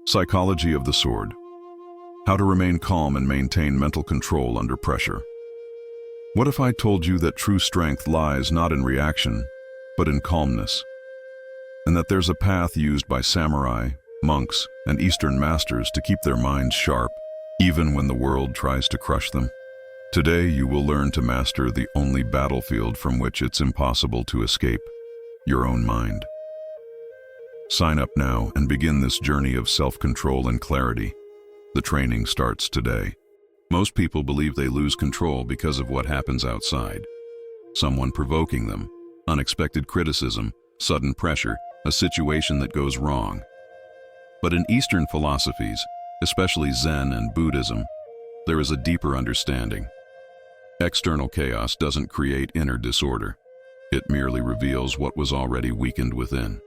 Psychology of the sword. How to remain calm and maintain mental control under pressure. What if I told you that true strength lies not in reaction, but in calmness? And that there's a path used by samurai, monks, and Eastern masters to keep their minds sharp, even when the world tries to crush them? Today you will learn to master the only battlefield from which it's impossible to escape, your own mind. Sign up now and begin this journey of self-control and clarity. The training starts today. Most people believe they lose control because of what happens outside. Someone provoking them, unexpected criticism, sudden pressure, a situation that goes wrong. But in Eastern philosophies, especially Zen and Buddhism, there is a deeper understanding. External chaos doesn't create inner disorder. It merely reveals what was already weakened within.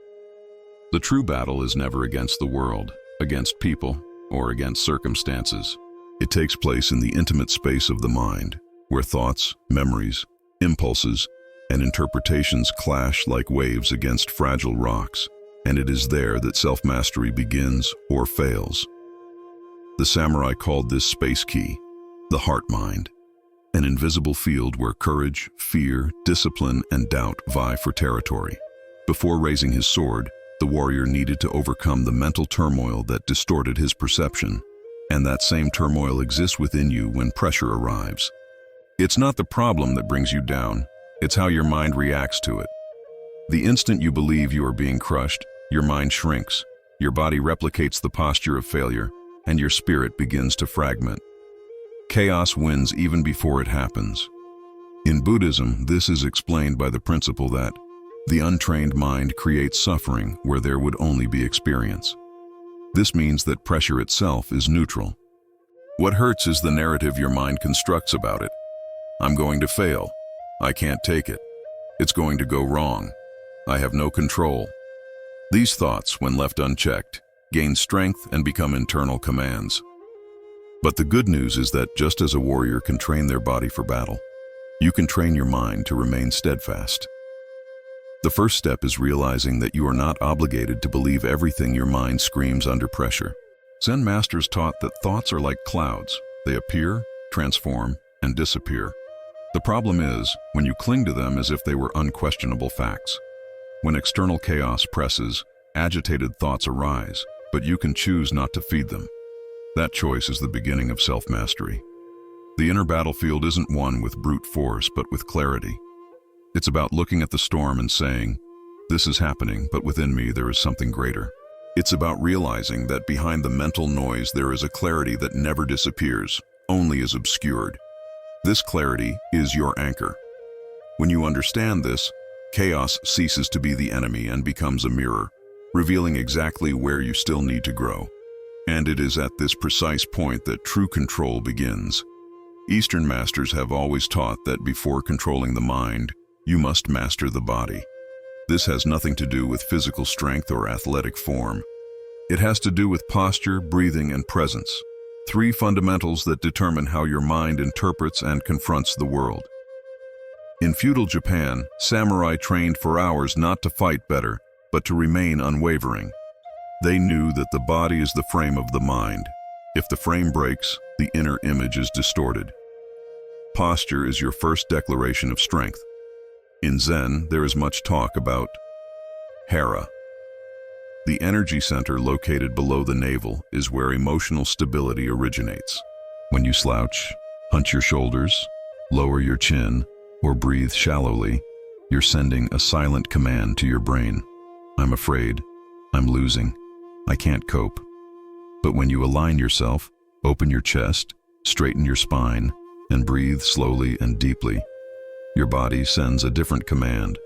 The true battle is never against the world, against people, or against circumstances. It takes place in the intimate space of the mind, where thoughts, memories, impulses, and interpretations clash like waves against fragile rocks, and it is there that self-mastery begins or fails. The samurai called this space key the heart mind, an invisible field where courage, fear, discipline, and doubt vie for territory. Before raising his sword, the warrior needed to overcome the mental turmoil that distorted his perception, and that same turmoil exists within you when pressure arrives. It's not the problem that brings you down, it's how your mind reacts to it. The instant you believe you are being crushed, your mind shrinks, your body replicates the posture of failure, and your spirit begins to fragment. Chaos wins even before it happens. In Buddhism, this is explained by the principle that the untrained mind creates suffering where there would only be experience. This means that pressure itself is neutral. What hurts is the narrative your mind constructs about it. I'm going to fail. I can't take it. It's going to go wrong. I have no control. These thoughts, when left unchecked, gain strength and become internal commands. But the good news is that just as a warrior can train their body for battle, you can train your mind to remain steadfast. The first step is realizing that you are not obligated to believe everything your mind screams under pressure. Zen masters taught that thoughts are like clouds. They appear, transform, and disappear. The problem is when you cling to them as if they were unquestionable facts. When external chaos presses, agitated thoughts arise, but you can choose not to feed them. That choice is the beginning of self-mastery. The inner battlefield isn't won with brute force, but with clarity. It's about looking at the storm and saying, "This is happening, but within me there is something greater." It's about realizing that behind the mental noise there is a clarity that never disappears, only is obscured. This clarity is your anchor. When you understand this, chaos ceases to be the enemy and becomes a mirror, revealing exactly where you still need to grow. And it is at this precise point that true control begins. Eastern masters have always taught that before controlling the mind, you must master the body. This has nothing to do with physical strength or athletic form. It has to do with posture, breathing, and presence. Three fundamentals that determine how your mind interprets and confronts the world. In feudal Japan, samurai trained for hours not to fight better, but to remain unwavering. They knew that the body is the frame of the mind. If the frame breaks, the inner image is distorted. Posture is your first declaration of strength. In Zen, there is much talk about hara. The energy center located below the navel is where emotional stability originates. When you slouch, hunch your shoulders, lower your chin, or breathe shallowly, you're sending a silent command to your brain. I'm afraid, I'm losing, I can't cope. But when you align yourself, open your chest, straighten your spine, and breathe slowly and deeply, your body sends a different command.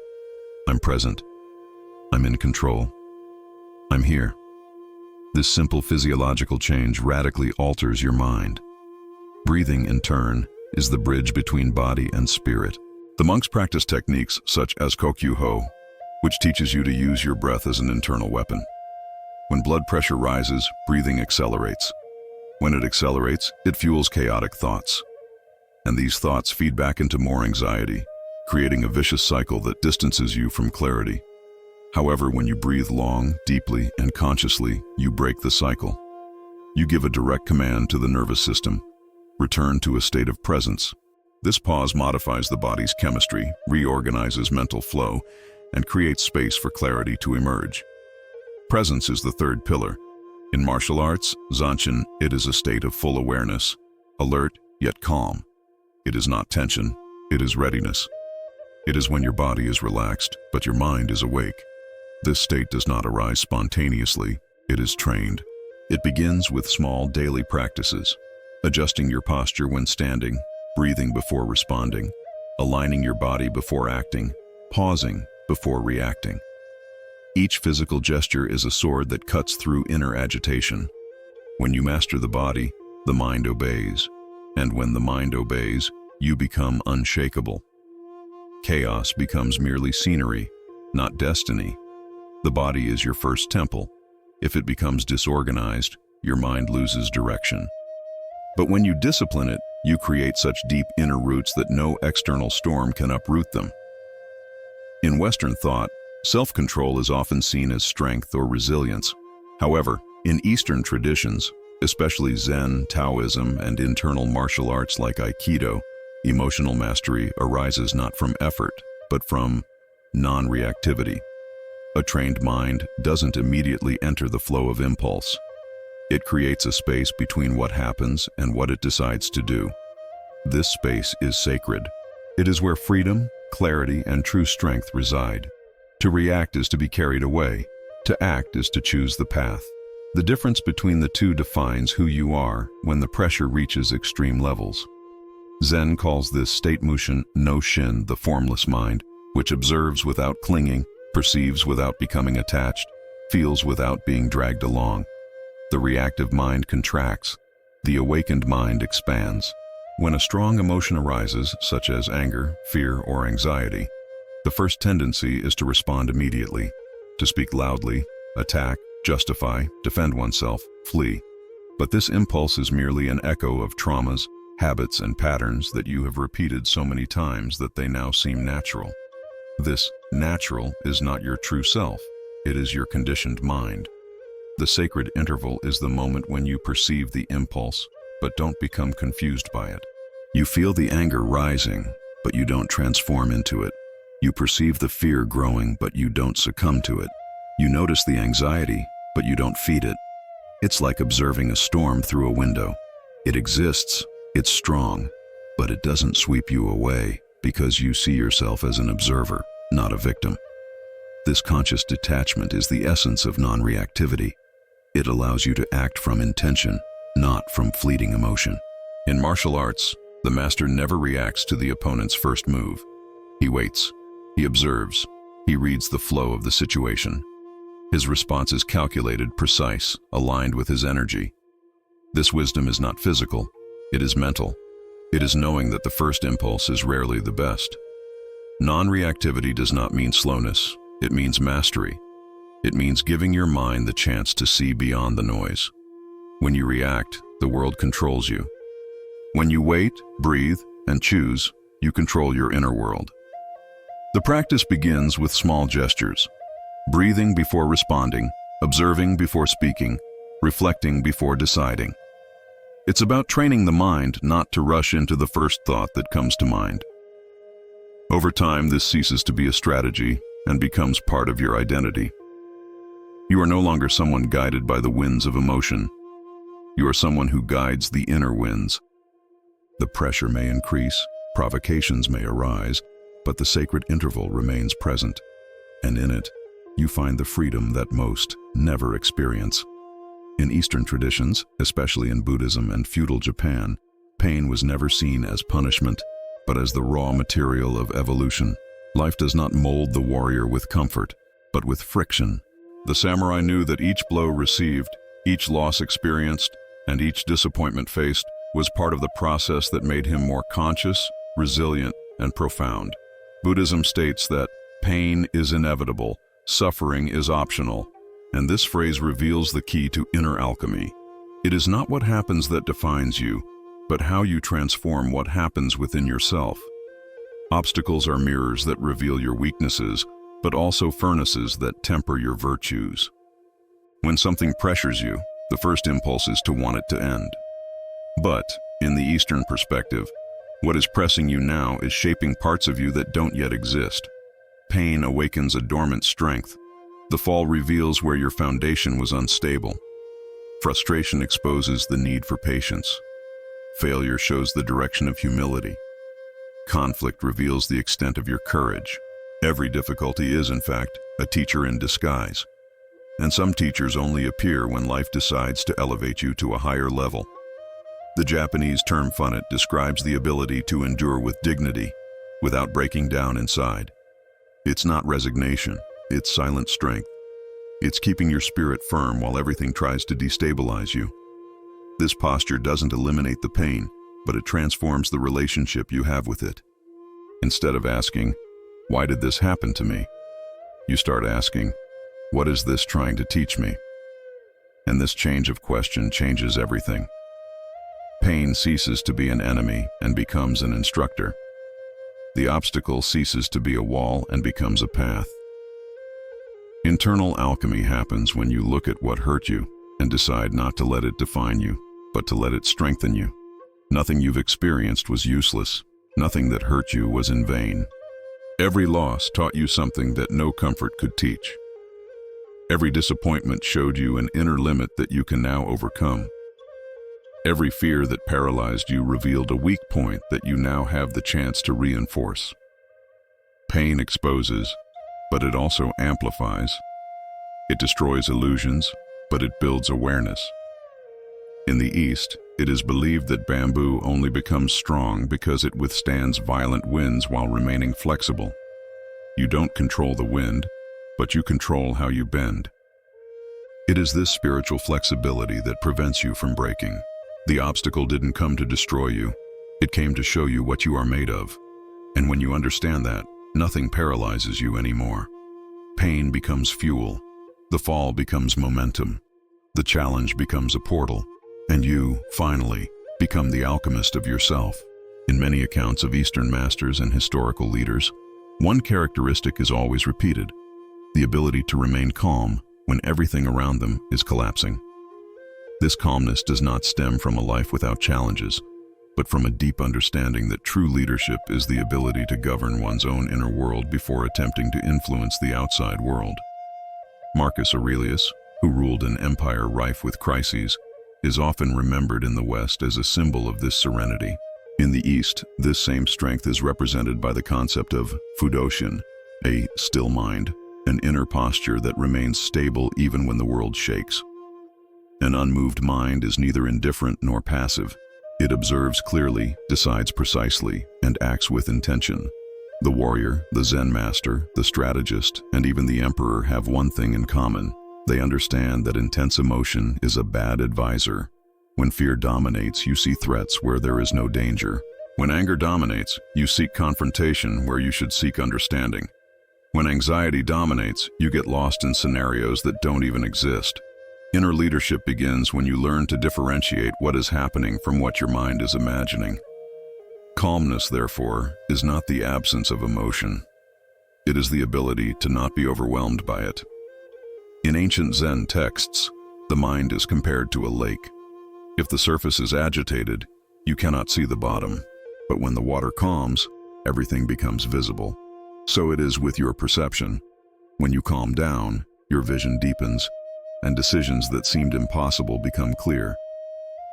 I'm present. I'm in control. I'm here. This simple physiological change radically alters your mind. Breathing, in turn, is the bridge between body and spirit. The monks practice techniques such as Kokyuho, which teaches you to use your breath as an internal weapon. When blood pressure rises, breathing accelerates. When it accelerates, it fuels chaotic thoughts. And these thoughts feed back into more anxiety, creating a vicious cycle that distances you from clarity. However, when you breathe long, deeply, and consciously, you break the cycle. You give a direct command to the nervous system. Return to a state of presence. This pause modifies the body's chemistry, reorganizes mental flow, and creates space for clarity to emerge. Presence is the third pillar. In martial arts, Zanshin, it is a state of full awareness, alert yet calm. It is not tension, it is readiness. It is when your body is relaxed, but your mind is awake. This state does not arise spontaneously, it is trained. It begins with small daily practices, adjusting your posture when standing, breathing before responding, aligning your body before acting, pausing before reacting. Each physical gesture is a sword that cuts through inner agitation. When you master the body, the mind obeys. And when the mind obeys, you become unshakable. Chaos becomes merely scenery, not destiny. The body is your first temple. If it becomes disorganized, your mind loses direction. But when you discipline it, you create such deep inner roots that no external storm can uproot them. In Western thought, self-control is often seen as strength or resilience. However, in Eastern traditions, especially Zen, Taoism, and internal martial arts like Aikido, emotional mastery arises not from effort, but from non-reactivity. A trained mind doesn't immediately enter the flow of impulse. It creates a space between what happens and what it decides to do. This space is sacred. It is where freedom, clarity, and true strength reside. To react is to be carried away. To act is to choose the path. The difference between the two defines who you are when the pressure reaches extreme levels. Zen calls this state mushin no shin, the formless mind, which observes without clinging, perceives without becoming attached, feels without being dragged along. The reactive mind contracts. The awakened mind expands. When a strong emotion arises, such as anger, fear, or anxiety, the first tendency is to respond immediately, to speak loudly, attack, justify, defend oneself, flee. But this impulse is merely an echo of traumas, habits, and patterns that you have repeated so many times that they now seem natural. This natural is not your true self, it is your conditioned mind. The sacred interval is the moment when you perceive the impulse, but don't become confused by it. You feel the anger rising, but you don't transform into it. You perceive the fear growing, but you don't succumb to it. You notice the anxiety, but you don't feed it. It's like observing a storm through a window. It exists, it's strong, but it doesn't sweep you away because you see yourself as an observer, not a victim. This conscious detachment is the essence of non-reactivity. It allows you to act from intention, not from fleeting emotion. In martial arts, the master never reacts to the opponent's first move. He waits, he observes, he reads the flow of the situation. His response is calculated, precise, aligned with his energy. This wisdom is not physical, it is mental. It is knowing that the first impulse is rarely the best. Non-reactivity does not mean slowness, it means mastery. It means giving your mind the chance to see beyond the noise. When you react, the world controls you. When you wait, breathe, and choose, you control your inner world. The practice begins with small gestures. Breathing before responding, observing before speaking, reflecting before deciding. It's about training the mind not to rush into the first thought that comes to mind. Over time, this ceases to be a strategy and becomes part of your identity. You are no longer someone guided by the winds of emotion. You are someone who guides the inner winds. The pressure may increase, provocations may arise, but the sacred interval remains present. And in it, you find the freedom that most never experience. In Eastern traditions, especially in Buddhism and feudal Japan, pain was never seen as punishment, but as the raw material of evolution. Life does not mold the warrior with comfort, but with friction. The samurai knew that each blow received, each loss experienced, and each disappointment faced was part of the process that made him more conscious, resilient, and profound. Buddhism states that pain is inevitable, suffering is optional, and this phrase reveals the key to inner alchemy. It is not what happens that defines you, but how you transform what happens within yourself. Obstacles are mirrors that reveal your weaknesses, but also furnaces that temper your virtues. When something pressures you, The first impulse is to want it to end. But, in the Eastern perspective, what is pressing you now is shaping parts of you that don't yet exist. Pain awakens a dormant strength. The fall reveals where your foundation was unstable. Frustration exposes the need for patience. Failure shows the direction of humility. Conflict reveals the extent of your courage. Every difficulty is, in fact, a teacher in disguise. And some teachers only appear when life decides to elevate you to a higher level. The Japanese term funnet describes the ability to endure with dignity, without breaking down inside. It's not resignation, it's silent strength. It's keeping your spirit firm while everything tries to destabilize you. This posture doesn't eliminate the pain, but it transforms the relationship you have with it. Instead of asking, "Why did this happen to me?" you start asking, "What is this trying to teach me?" And this change of question changes everything. Pain ceases to be an enemy and becomes an instructor. The obstacle ceases to be a wall and becomes a path. Internal alchemy happens when you look at what hurt you and decide not to let it define you, but to let it strengthen you. Nothing you've experienced was useless. Nothing that hurt you was in vain. Every loss taught you something that no comfort could teach. Every disappointment showed you an inner limit that you can now overcome. Every fear that paralyzed you revealed a weak point that you now have the chance to reinforce. Pain exposes, but it also amplifies. It destroys illusions, but it builds awareness. In the East, it is believed that bamboo only becomes strong because it withstands violent winds while remaining flexible. You don't control the wind, but you control how you bend. It is this spiritual flexibility that prevents you from breaking. The obstacle didn't come to destroy you. It came to show you what you are made of. And when you understand that, nothing paralyzes you anymore. Pain becomes fuel. The fall becomes momentum. The challenge becomes a portal. And you, finally, become the alchemist of yourself. In many accounts of Eastern masters and historical leaders, one characteristic is always repeated: the ability to remain calm when everything around them is collapsing. This calmness does not stem from a life without challenges, but from a deep understanding that true leadership is the ability to govern one's own inner world before attempting to influence the outside world. Marcus Aurelius, who ruled an empire rife with crises, is often remembered in the West as a symbol of this serenity. In the East, this same strength is represented by the concept of fudoshin, a still mind, an inner posture that remains stable even when the world shakes. An unmoved mind is neither indifferent nor passive. It observes clearly, decides precisely, and acts with intention. The warrior, the Zen master, the strategist, and even the emperor have one thing in common. They understand that intense emotion is a bad advisor. When fear dominates, you see threats where there is no danger. When anger dominates, you seek confrontation where you should seek understanding. When anxiety dominates, you get lost in scenarios that don't even exist. Inner leadership begins when you learn to differentiate what is happening from what your mind is imagining. Calmness, therefore, is not the absence of emotion. It is the ability to not be overwhelmed by it. In ancient Zen texts, the mind is compared to a lake. If the surface is agitated, you cannot see the bottom. But when the water calms, everything becomes visible. So it is with your perception. When you calm down, your vision deepens, and decisions that seemed impossible become clear.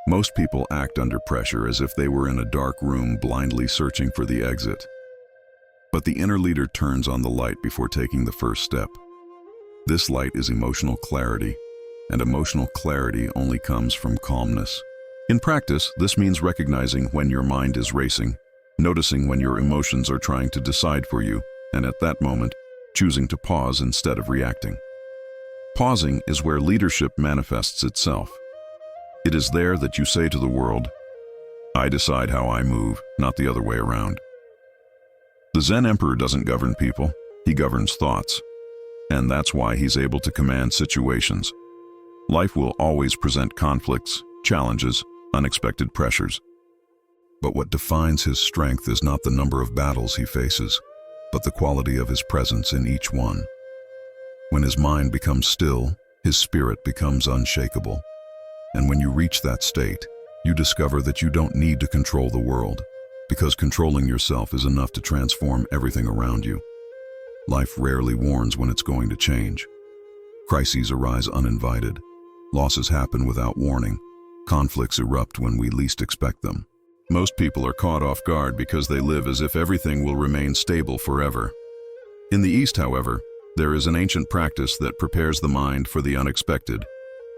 Most people act under pressure as if they were in a dark room blindly searching for the exit. But the inner leader turns on the light before taking the first step. This light is emotional clarity, and emotional clarity only comes from calmness. In practice, this means recognizing when your mind is racing, noticing when your emotions are trying to decide for you, and at that moment, choosing to pause instead of reacting. Pausing is where leadership manifests itself. It is there that you say to the world, "I decide how I move, not the other way around." The Zen emperor doesn't govern people, he governs thoughts. And that's why he's able to command situations. Life will always present conflicts, challenges, unexpected pressures. But what defines his strength is not the number of battles he faces, but the quality of his presence in each one. When his mind becomes still, his spirit becomes unshakable. And when you reach that state, you discover that you don't need to control the world, because controlling yourself is enough to transform everything around you. Life rarely warns when it's going to change. Crises arise uninvited. Losses happen without warning. Conflicts erupt when we least expect them. Most people are caught off guard because they live as if everything will remain stable forever. In the East, however, there is an ancient practice that prepares the mind for the unexpected: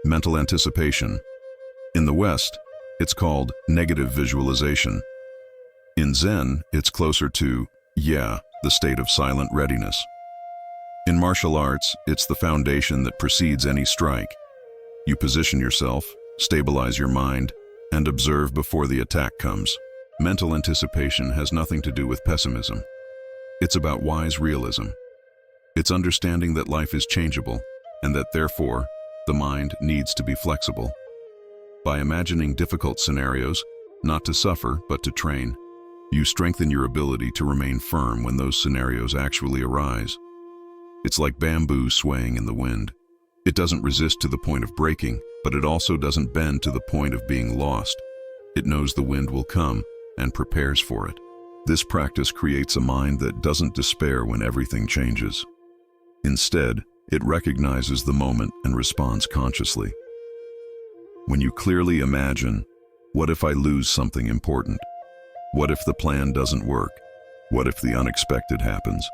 mental anticipation. In the West, it's called negative visualization. In Zen, it's closer to, the state of silent readiness. In martial arts, it's the foundation that precedes any strike. You position yourself, stabilize your mind, and observe before the attack comes. Mental anticipation has nothing to do with pessimism. It's about wise realism. It's understanding that life is changeable, and that therefore, the mind needs to be flexible. By imagining difficult scenarios, not to suffer, but to train, you strengthen your ability to remain firm when those scenarios actually arise. It's like bamboo swaying in the wind. It doesn't resist to the point of breaking, but it also doesn't bend to the point of being lost. It knows the wind will come and prepares for it. This practice creates a mind that doesn't despair when everything changes. Instead, it recognizes the moment and responds consciously. When you clearly imagine, what if I lose something important? What if the plan doesn't work? What if the unexpected happens?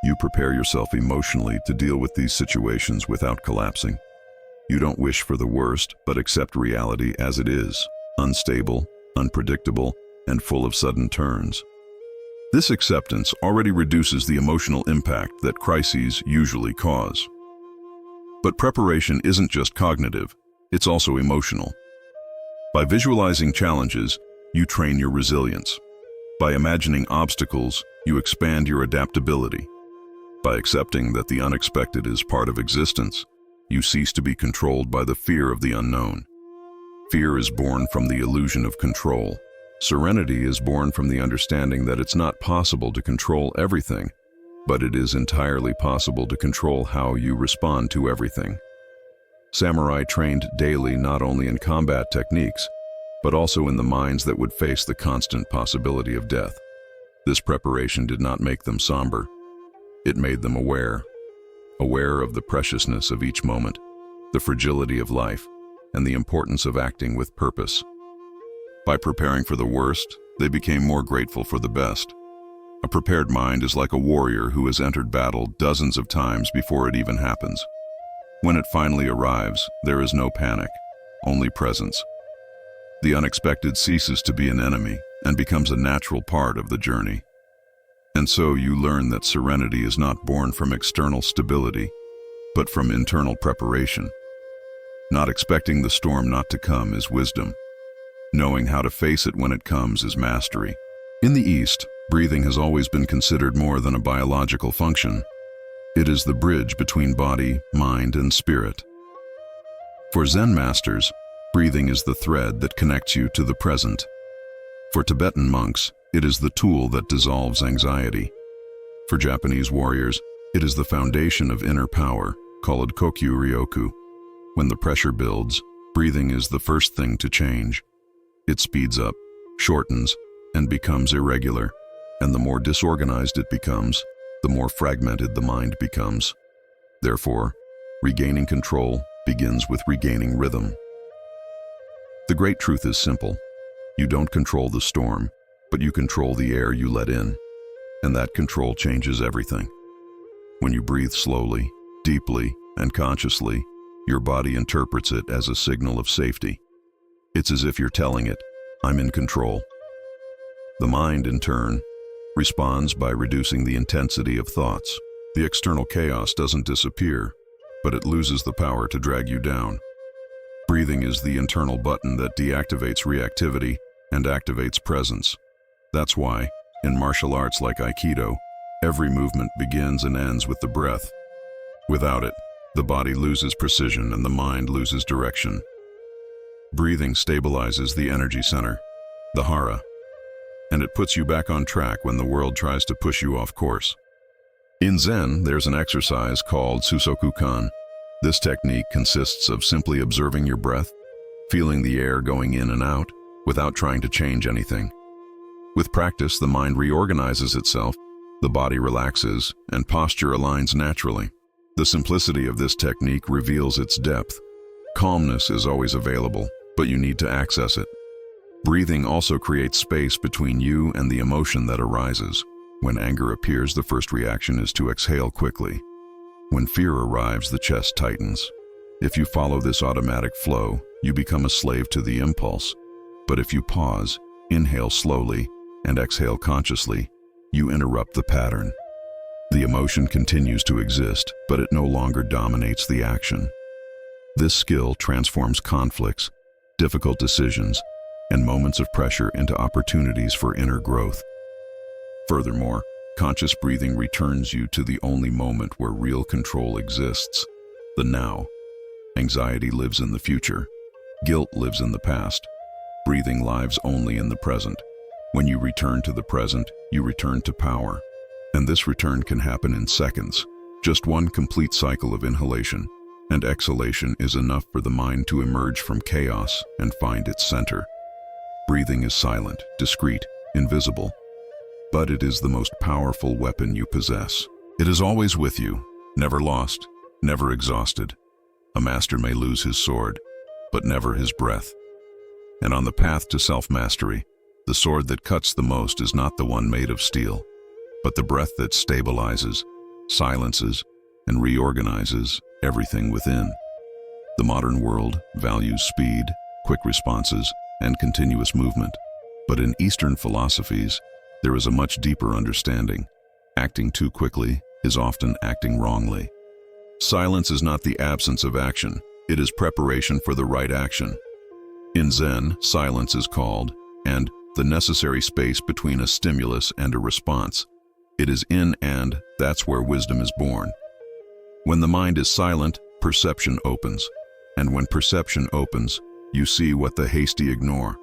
You prepare yourself emotionally to deal with these situations without collapsing. You don't wish for the worst, but accept reality as it is: unstable, unpredictable, and full of sudden turns. This acceptance already reduces the emotional impact that crises usually cause. But preparation isn't just cognitive, it's also emotional. By visualizing challenges, you train your resilience. By imagining obstacles, you expand your adaptability. By accepting that the unexpected is part of existence, you cease to be controlled by the fear of the unknown. Fear is born from the illusion of control. Serenity is born from the understanding that it's not possible to control everything, but it is entirely possible to control how you respond to everything. Samurai trained daily not only in combat techniques, but also in the minds that would face the constant possibility of death. This preparation did not make them somber. It made them aware of the preciousness of each moment, the fragility of life, and the importance of acting with purpose. By preparing for the worst, they became more grateful for the best. A prepared mind is like a warrior who has entered battle dozens of times before it even happens. When it finally arrives, there is no panic, only presence. The unexpected ceases to be an enemy and becomes a natural part of the journey. And so you learn that serenity is not born from external stability, but from internal preparation. Not expecting the storm not to come is wisdom. Knowing how to face it when it comes is mastery. In the East, breathing has always been considered more than a biological function. It is the bridge between body, mind, and spirit. For Zen masters, breathing is the thread that connects you to the present. For Tibetan monks, it is the tool that dissolves anxiety. For Japanese warriors, it is the foundation of inner power, called Kokyu Ryoku. When the pressure builds, breathing is the first thing to change. It speeds up, shortens, and becomes irregular. And the more disorganized it becomes, the more fragmented the mind becomes. Therefore, regaining control begins with regaining rhythm. The great truth is simple. You don't control the storm, but you control the air you let in. And that control changes everything. When you breathe slowly, deeply, and consciously, your body interprets it as a signal of safety. It's as if you're telling it, I'm in control. The mind, in turn, responds by reducing the intensity of thoughts. The external chaos doesn't disappear, but it loses the power to drag you down. Breathing is the internal button that deactivates reactivity and activates presence. That's why, in martial arts like Aikido, every movement begins and ends with the breath. Without it, the body loses precision and the mind loses direction. Breathing stabilizes the energy center, the hara, and it puts you back on track when the world tries to push you off course. In Zen, there's an exercise called Susoku-kan. This technique consists of simply observing your breath, feeling the air going in and out without trying to change anything. With practice, the mind reorganizes itself, the body relaxes, and posture aligns naturally. The simplicity of this technique reveals its depth. Calmness is always available, but you need to access it. Breathing also creates space between you and the emotion that arises. When anger appears, the first reaction is to exhale quickly. When fear arrives, the chest tightens. If you follow this automatic flow, you become a slave to the impulse. But if you pause, inhale slowly, and exhale consciously, you interrupt the pattern. The emotion continues to exist, but it no longer dominates the action. This skill transforms conflicts, difficult decisions, and moments of pressure into opportunities for inner growth. Furthermore, conscious breathing returns you to the only moment where real control exists, the now. Anxiety lives in the future. Guilt lives in the past. Breathing lives only in the present. When you return to the present, you return to power. And this return can happen in seconds. Just one complete cycle of inhalation and exhalation is enough for the mind to emerge from chaos and find its center. Breathing is silent, discreet, invisible, but it is the most powerful weapon you possess. It is always with you, never lost, never exhausted. A master may lose his sword, but never his breath. And on the path to self-mastery, the sword that cuts the most is not the one made of steel, but the breath that stabilizes, silences, and reorganizes everything within. The modern world values speed, quick responses, and continuous movement. But in Eastern philosophies, there is a much deeper understanding. Acting too quickly is often acting wrongly. Silence is not the absence of action, it is preparation for the right action. In Zen, silence is called, and the necessary space between a stimulus and a response. It is in and that's where wisdom is born. When the mind is silent, perception opens. And when perception opens, you see what the hasty ignore.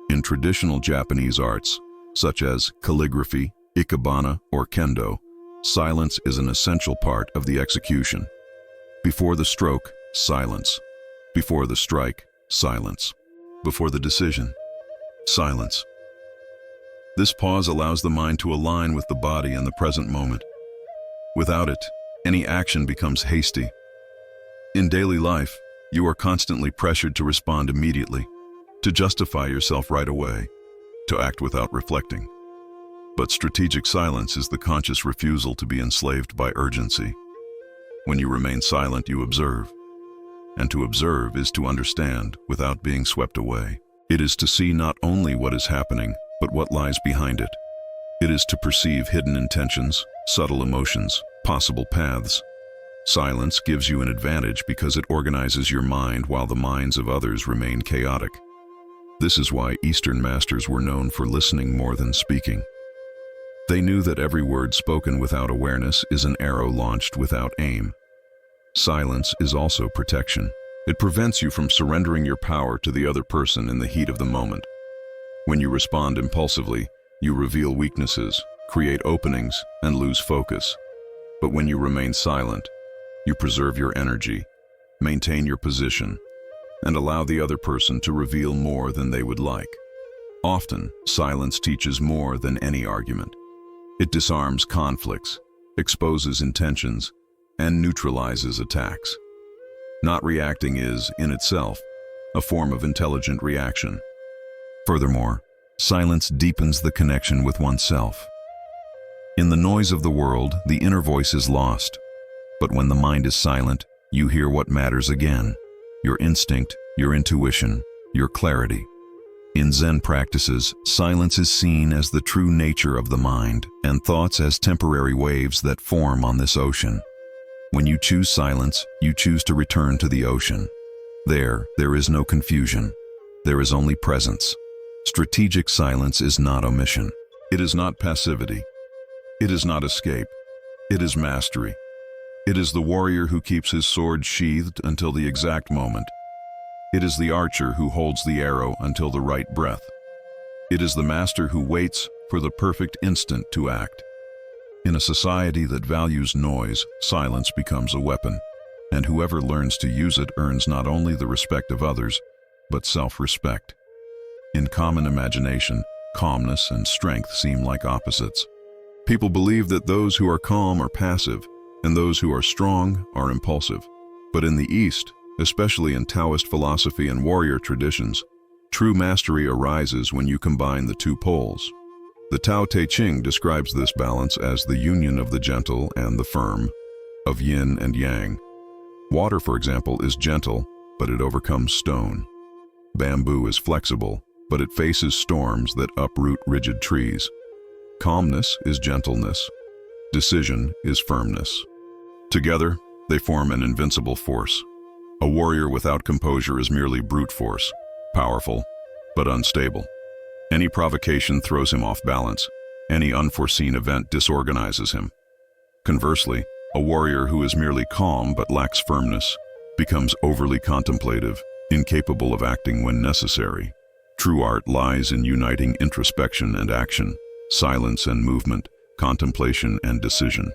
In traditional Japanese arts, such as calligraphy, ikebana, or kendo, silence is an essential part of the execution. Before the stroke, silence. Before the strike, silence. Before the decision, silence. This pause allows the mind to align with the body and the present moment. Without it, any action becomes hasty. In daily life, you are constantly pressured to respond immediately, to justify yourself right away, to act without reflecting. But strategic silence is the conscious refusal to be enslaved by urgency. When you remain silent, you observe. And to observe is to understand without being swept away. It is to see not only what is happening, but what lies behind it. It is to perceive hidden intentions, subtle emotions, possible paths. Silence gives you an advantage because it organizes your mind while the minds of others remain chaotic. This is why Eastern masters were known for listening more than speaking. They knew that every word spoken without awareness is an arrow launched without aim. Silence is also protection. It prevents you from surrendering your power to the other person in the heat of the moment. When you respond impulsively, you reveal weaknesses, create openings, and lose focus. But when you remain silent, you preserve your energy, maintain your position, and allow the other person to reveal more than they would like. Often, silence teaches more than any argument. It disarms conflicts, exposes intentions, and neutralizes attacks. Not reacting is, in itself, a form of intelligent reaction. Furthermore, silence deepens the connection with oneself. In the noise of the world, the inner voice is lost. But when the mind is silent, you hear what matters again: your instinct, your intuition, your clarity. In Zen practices, silence is seen as the true nature of the mind, and thoughts as temporary waves that form on this ocean. When you choose silence, you choose to return to the ocean. There is no confusion. There is only presence. Strategic silence is not omission. It is not passivity. It is not escape. It is mastery. It is the warrior who keeps his sword sheathed until the exact moment. It is the archer who holds the arrow until the right breath. It is the master who waits for the perfect instant to act. In a society that values noise, silence becomes a weapon, and whoever learns to use it earns not only the respect of others, but self-respect. In common imagination, calmness and strength seem like opposites. People believe that those who are calm are passive, and those who are strong are impulsive. But in the East, especially in Taoist philosophy and warrior traditions, true mastery arises when you combine the two poles. The Tao Te Ching describes this balance as the union of the gentle and the firm, of yin and yang. Water, for example, is gentle, but it overcomes stone. Bamboo is flexible, but it faces storms that uproot rigid trees. Calmness is gentleness. Decision is firmness. Together, they form an invincible force. A warrior without composure is merely brute force, powerful, but unstable. Any provocation throws him off balance. Any unforeseen event disorganizes him. Conversely, a warrior who is merely calm but lacks firmness becomes overly contemplative, incapable of acting when necessary. True art lies in uniting introspection and action, silence and movement, contemplation and decision.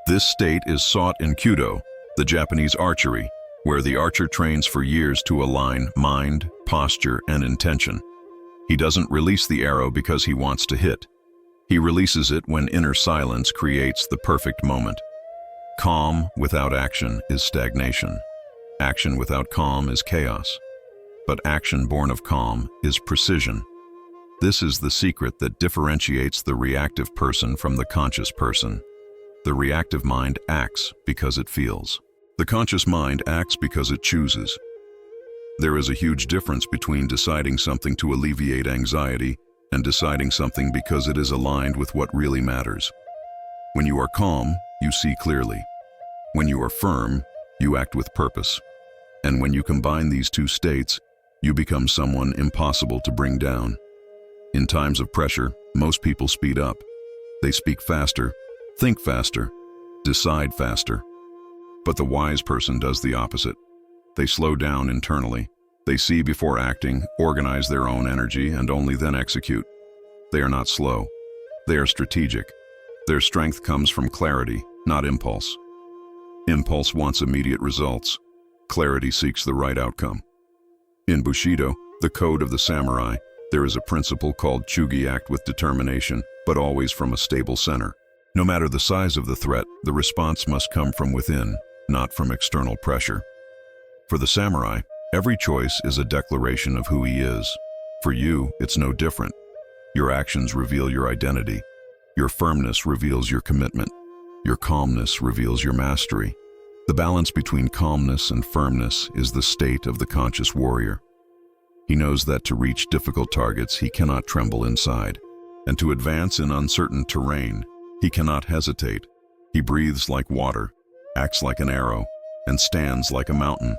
This state is sought in Kudo, the Japanese archery, where the archer trains for years to align mind, posture, and intention. He doesn't release the arrow because he wants to hit. He releases it when inner silence creates the perfect moment. Calm without action is stagnation. Action without calm is chaos. But action born of calm is precision. This is the secret that differentiates the reactive person from the conscious person. The reactive mind acts because it feels. The conscious mind acts because it chooses. There is a huge difference between deciding something to alleviate anxiety and deciding something because it is aligned with what really matters. When you are calm, you see clearly. When you are firm, you act with purpose. And when you combine these two states, you become someone impossible to bring down. In times of pressure, most people speed up. They speak faster, think faster, decide faster. But the wise person does the opposite. They slow down internally. They see before acting, organize their own energy, and only then execute. They are not slow. They are strategic. Their strength comes from clarity, not impulse. Impulse wants immediate results. Clarity seeks the right outcome. In Bushido, the code of the samurai, there is a principle called Chugi: act with determination, but always from a stable center. No matter the size of the threat, the response must come from within, not from external pressure. For the samurai, every choice is a declaration of who he is. For you, it's no different. Your actions reveal your identity. Your firmness reveals your commitment. Your calmness reveals your mastery. The balance between calmness and firmness is the state of the conscious warrior. He knows that to reach difficult targets, he cannot tremble inside, and to advance in uncertain terrain, he cannot hesitate. He breathes like water, acts like an arrow, and stands like a mountain.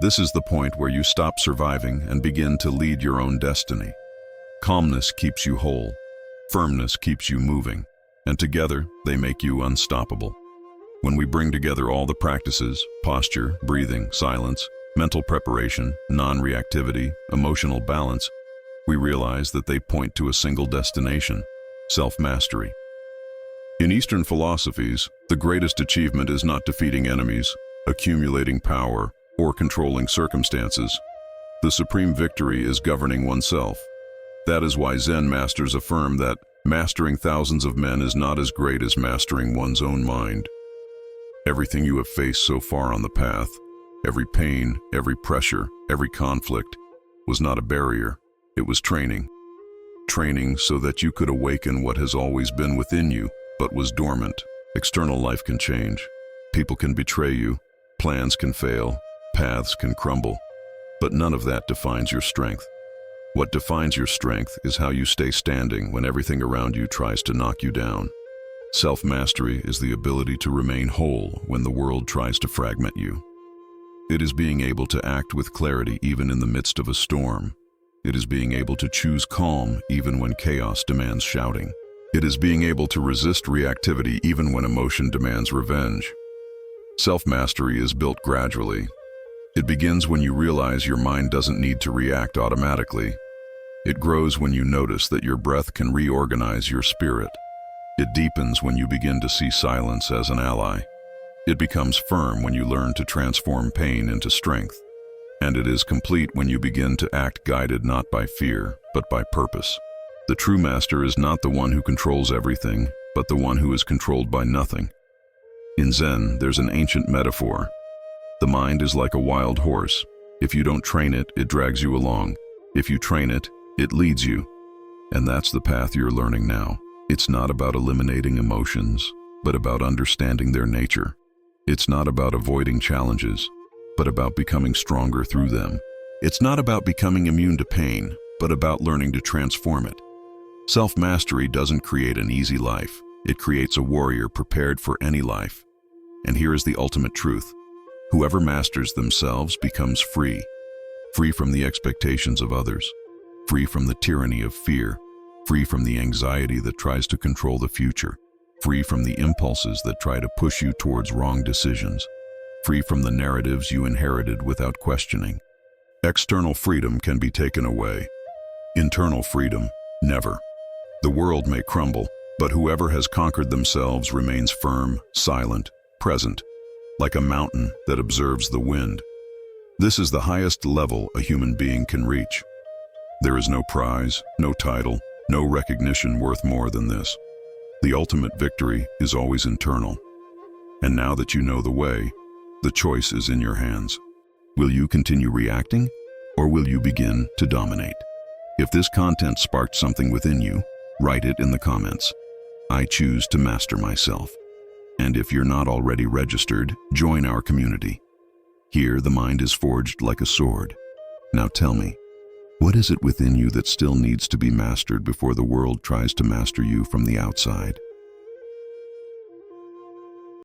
This is the point where you stop surviving and begin to lead your own destiny. Calmness keeps you whole. Firmness keeps you moving, and together they make you unstoppable. When we bring together all the practices, posture, breathing, silence, mental preparation, non-reactivity, emotional balance, we realize that they point to a single destination: self-mastery. In Eastern philosophies, the greatest achievement is not defeating enemies, accumulating power, or controlling circumstances. The supreme victory is governing oneself. That is why Zen masters affirm that mastering thousands of men is not as great as mastering one's own mind. Everything you have faced so far on the path, every pain, every pressure, every conflict, was not a barrier. It was training. Training so that you could awaken what has always been within you, but was dormant. External life can change. People can betray you. Plans can fail. Paths can crumble. But none of that defines your strength. What defines your strength is how you stay standing when everything around you tries to knock you down. Self-mastery is the ability to remain whole when the world tries to fragment you. It is being able to act with clarity even in the midst of a storm. It is being able to choose calm even when chaos demands shouting. It is being able to resist reactivity even when emotion demands revenge. Self-mastery is built gradually. It begins when you realize your mind doesn't need to react automatically. It grows when you notice that your breath can reorganize your spirit. It deepens when you begin to see silence as an ally. It becomes firm when you learn to transform pain into strength. And it is complete when you begin to act guided not by fear, but by purpose. The true master is not the one who controls everything, but the one who is controlled by nothing. In Zen, there's an ancient metaphor. The mind is like a wild horse. If you don't train it, it drags you along. If you train it, it leads you. And that's the path you're learning now. It's not about eliminating emotions, but about understanding their nature. It's not about avoiding challenges, but about becoming stronger through them. It's not about becoming immune to pain, but about learning to transform it. Self-mastery doesn't create an easy life. It creates a warrior prepared for any life. And here is the ultimate truth. Whoever masters themselves becomes free. Free from the expectations of others. Free from the tyranny of fear. Free from the anxiety that tries to control the future. Free from the impulses that try to push you towards wrong decisions. Free from the narratives you inherited without questioning. External freedom can be taken away. Internal freedom, never. The world may crumble, but whoever has conquered themselves remains firm, silent, present, like a mountain that observes the wind. This is the highest level a human being can reach. There is no prize, no title, no recognition worth more than this. The ultimate victory is always internal. And now that you know the way, the choice is in your hands. Will you continue reacting, or will you begin to dominate? If this content sparked something within you, write it in the comments. I choose to master myself. And if you're not already registered, join our community. Here, the mind is forged like a sword. Now tell me, what is it within you that still needs to be mastered before the world tries to master you from the outside?